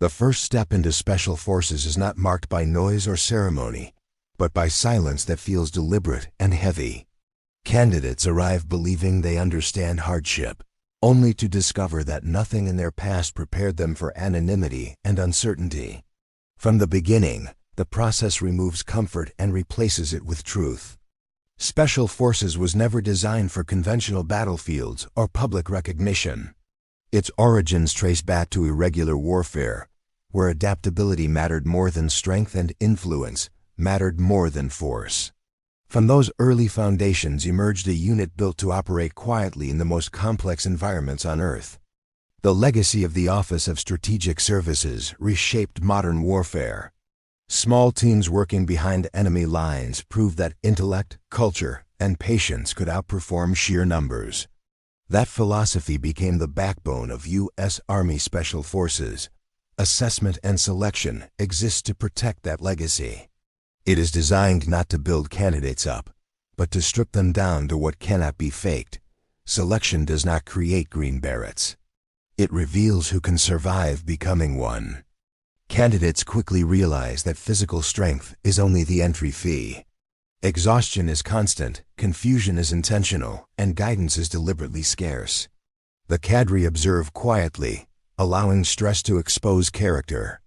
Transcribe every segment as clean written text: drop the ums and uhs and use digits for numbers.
The first step into Special Forces is not marked by noise or ceremony, but by silence that feels deliberate and heavy. Candidates arrive believing they understand hardship, only to discover that nothing in their past prepared them for anonymity and uncertainty. From the beginning, the process removes comfort and replaces it with truth. Special Forces was never designed for conventional battlefields or public recognition. Its origins trace back to irregular warfare, where adaptability mattered more than strength and influence mattered more than force. From those early foundations emerged a unit built to operate quietly in the most complex environments on Earth. The legacy of the Office of Strategic Services reshaped modern warfare. Small teams working behind enemy lines proved that intellect, culture, and patience could outperform sheer numbers. That philosophy became the backbone of U.S. Army Special Forces. Assessment and selection exist to protect that legacy. It is designed not to build candidates up, but to strip them down to what cannot be faked. Selection does not create Green Berets. It reveals who can survive becoming one. Candidates quickly realize that physical strength is only the entry fee. Exhaustion is constant, confusion is intentional, and guidance is deliberately scarce. The cadre observe quietly, allowing stress to expose character.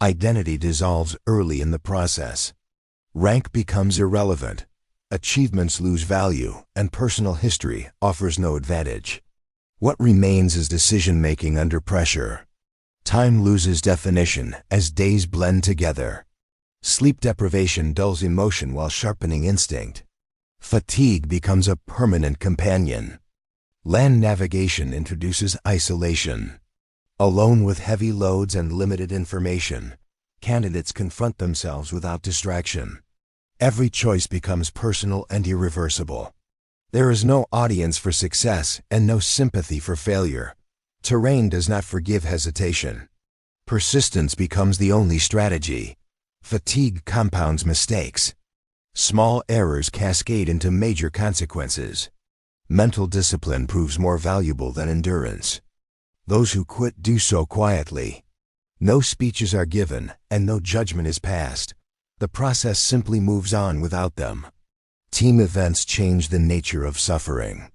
Identity dissolves early in the process. Rank becomes irrelevant. Achievements lose value, and personal history offers no advantage. What remains is decision-making under pressure. Time loses definition as days blend together. Sleep deprivation dulls emotion while sharpening instinct. Fatigue becomes a permanent companion. Land navigation introduces isolation. Alone with heavy loads and limited information, candidates confront themselves without distraction. Every choice becomes personal and irreversible. There is no audience for success and no sympathy for failure. Terrain does not forgive hesitation. Persistence becomes the only strategy. Fatigue compounds mistakes. Small errors cascade into major consequences. Mental discipline proves more valuable than endurance. Those who quit do so quietly. No speeches are given and no judgment is passed. The process simply moves on without them. Team events change the nature of suffering.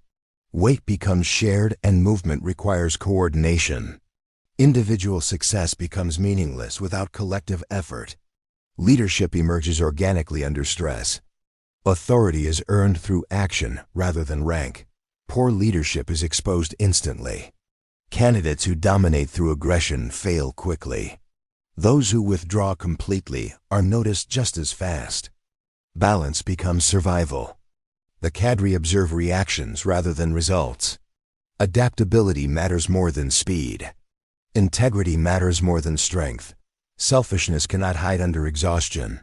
Weight becomes shared and movement requires coordination. Individual success becomes meaningless without collective effort. Leadership emerges organically under stress. Authority is earned through action rather than rank. Poor leadership is exposed instantly. Candidates who dominate through aggression fail quickly. Those who withdraw completely are noticed just as fast. Balance becomes survival. The cadre observe reactions rather than results. Adaptability matters more than speed. Integrity matters more than strength. Selfishness cannot hide under exhaustion.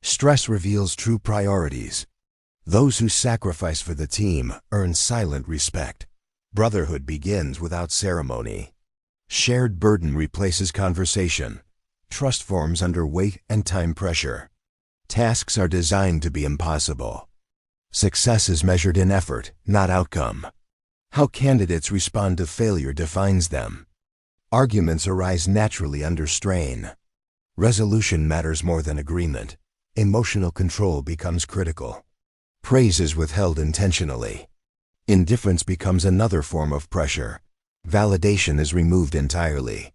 Stress reveals true priorities. Those who sacrifice for the team earn silent respect. Brotherhood begins without ceremony. Shared burden replaces conversation. Trust forms under weight and time pressure. Tasks are designed to be impossible. Success is measured in effort, not outcome. How candidates respond to failure defines them. Arguments arise naturally under strain. Resolution matters more than agreement. Emotional control becomes critical. Praise is withheld intentionally. Indifference becomes another form of pressure. Validation is removed entirely.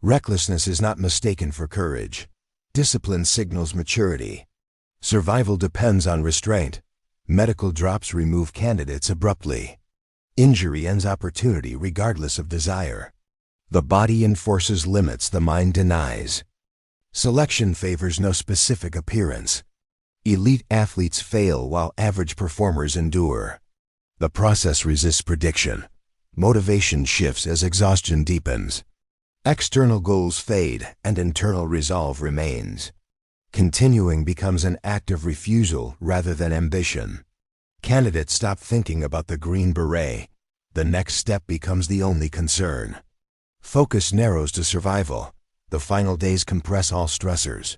Recklessness is not mistaken for courage. Discipline signals maturity. Survival depends on restraint. Medical drops remove candidates abruptly. Injury ends opportunity regardless of desire. The body enforces limits the mind denies. Selection favors no specific appearance. Elite athletes fail while average performers endure. The process resists prediction. Motivation shifts as exhaustion deepens. External goals fade and internal resolve remains. Continuing becomes an act of refusal rather than ambition. Candidates stop thinking about the Green Beret. The next step becomes the only concern. Focus narrows to survival. The final days compress all stressors.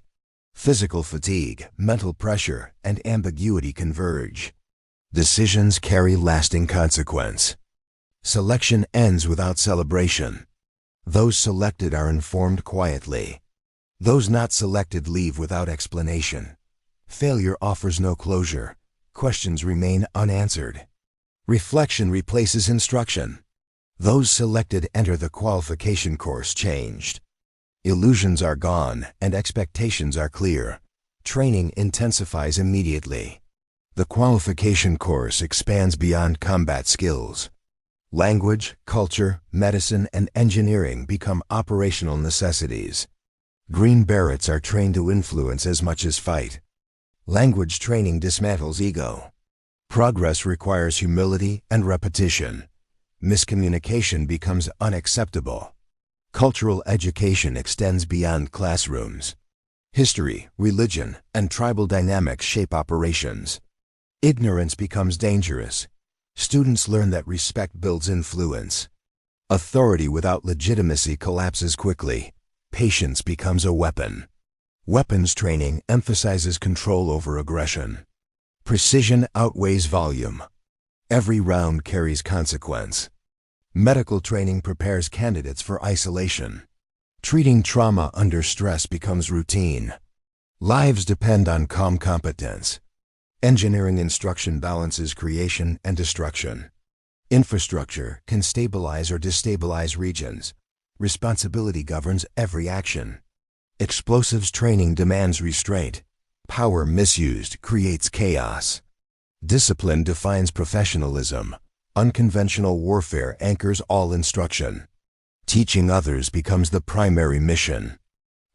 Physical fatigue, mental pressure, and ambiguity converge. Decisions carry lasting consequence. Selection ends without celebration. Those selected are informed quietly. Those not selected leave without explanation. Failure offers no closure. Questions remain unanswered. Reflection replaces instruction. Those selected enter the qualification course changed. Illusions are gone and expectations are clear. Training intensifies immediately. The qualification course expands beyond combat skills. Language, culture, medicine, and engineering become operational necessities. Green Berets are trained to influence as much as fight. Language training dismantles ego. Progress requires humility and repetition. Miscommunication becomes unacceptable. Cultural education extends beyond classrooms. History, religion, and tribal dynamics shape operations. Ignorance becomes dangerous. Students learn that respect builds influence. Authority without legitimacy collapses quickly. Patience becomes a weapon. Weapons training emphasizes control over aggression. Precision outweighs volume. Every round carries consequence. Medical training prepares candidates for isolation. Treating trauma under stress becomes routine. Lives depend on calm competence. Engineering instruction balances creation and destruction. Infrastructure can stabilize or destabilize regions. Responsibility governs every action. Explosives training demands restraint. Power misused creates chaos. Discipline defines professionalism. Unconventional warfare anchors all instruction. Teaching others becomes the primary mission.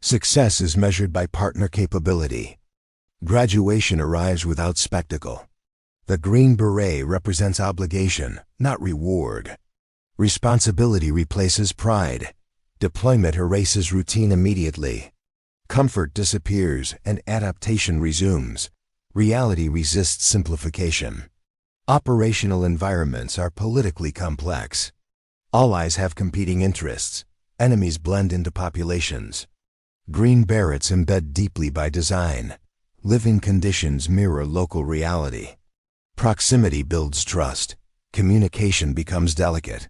Success is measured by partner capability. Graduation arrives without spectacle. The Green Beret represents obligation, not reward. Responsibility replaces pride. Deployment erases routine immediately. Comfort disappears and adaptation resumes. Reality resists simplification. Operational environments are politically complex. Allies have competing interests. Enemies blend into populations. Green Berets embed deeply by design. Living conditions mirror local reality. Proximity builds trust. Communication becomes delicate.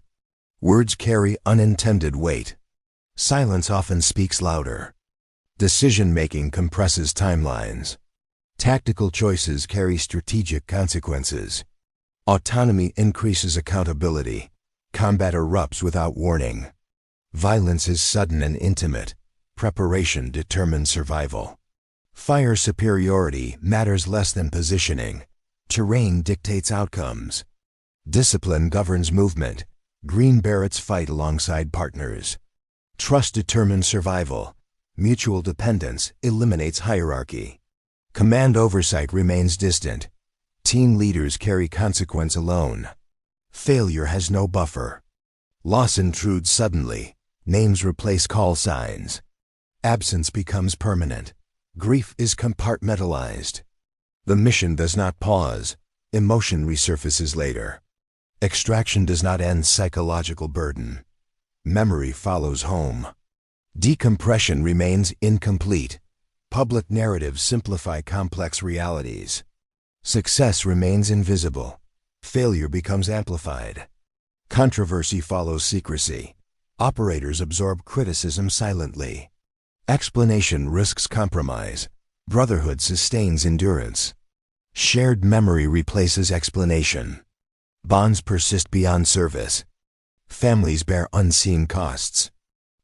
Words carry unintended weight. Silence often speaks louder. Decision-making compresses timelines. Tactical choices carry strategic consequences. Autonomy increases accountability. Combat erupts without warning. Violence is sudden and intimate. Preparation determines survival. Fire superiority matters less than positioning. Terrain dictates outcomes. Discipline governs movement. Green Berets fight alongside partners. Trust determines survival. Mutual dependence eliminates hierarchy. Command oversight remains distant. Team leaders carry consequence alone. Failure has no buffer. Loss intrudes suddenly. Names replace call signs. Absence becomes permanent. Grief is compartmentalized. The mission does not pause. Emotion resurfaces later. Extraction does not end psychological burden. Memory follows home. Decompression remains incomplete. Public narratives simplify complex realities. Success remains invisible. Failure becomes amplified. Controversy follows secrecy. Operators absorb criticism silently. Explanation risks compromise. Brotherhood sustains endurance. Shared memory replaces explanation. Bonds persist beyond service. Families bear unseen costs.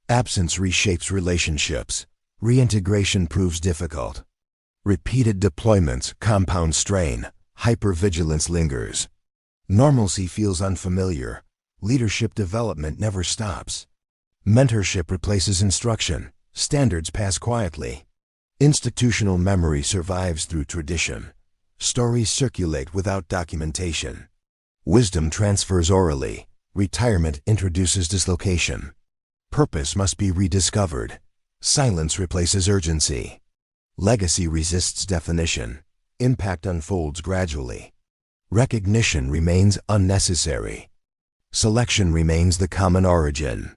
Absence reshapes relationships. Reintegration proves difficult. Repeated deployments compound strain. Hypervigilance lingers. Normalcy feels unfamiliar. Leadership development never stops. Mentorship replaces instruction. Standards pass quietly. Institutional memory survives through tradition. Stories circulate without documentation. Wisdom transfers orally. Retirement introduces dislocation. Purpose must be rediscovered. Silence replaces urgency. Legacy resists definition. Impact unfolds gradually. Recognition remains unnecessary. Selection remains the common origin.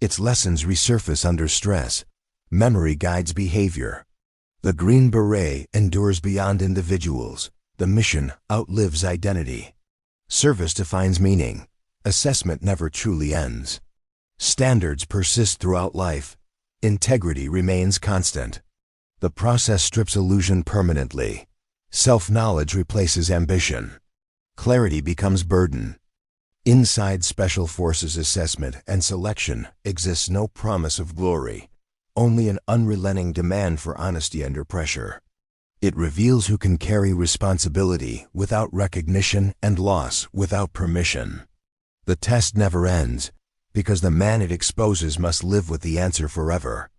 Its lessons resurface under stress. Memory guides behavior. The Green Beret endures beyond individuals. The mission outlives identity. Service defines meaning. Assessment never truly ends. Standards persist throughout life. Integrity remains constant. The process strips illusion permanently. Self-knowledge replaces ambition. Clarity becomes burden. Inside Special Forces assessment and selection exists no promise of glory, only an unrelenting demand for honesty under pressure. It reveals who can carry responsibility without recognition and loss without permission. The test never ends, because the man it exposes must live with the answer forever.